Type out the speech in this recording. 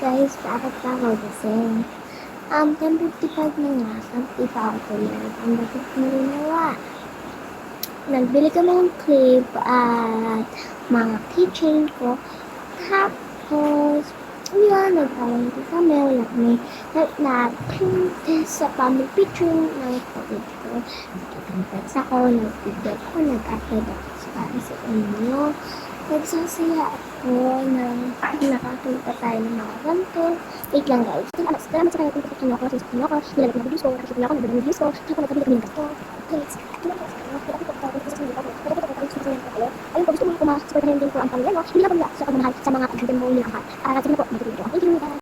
Guys, bakit pa ako gising? 10:55 na nga, di pa ako tulog. Ang bakit mo ginawa? Nagbili kami ng clip at mga keychain ko. Tapos, yun, nagpalangki kami. Wala kami nag-print sa family picture ng college ko. Nag-confess ako, nag-video ko, nag-upload ako para sa inyo. Nagsasaya ako na nakakita tayo ng mga ganito. Wait lang guys. Salamat sa kanya kung nakikita nyo ako. Sinasakit nyo ako. Nilalagay ng videos ko. Nakikita nyo ako. Nagdala ng videos ko. Tapos nagkabili kami ng gasto. Guys, tulad ko sa kanya. Kaya ako pagkakawin ko sa sinili ako. Kaya ako pagkakawin ko sa sinili ako. Ayun po, gusto mo kumasuportahin din po ang pamilya nyo. Hindi lang po sa pagmamahal sa mga kaibigan mo nilang kahit. Sige na po, magiging ito. Thank you guys.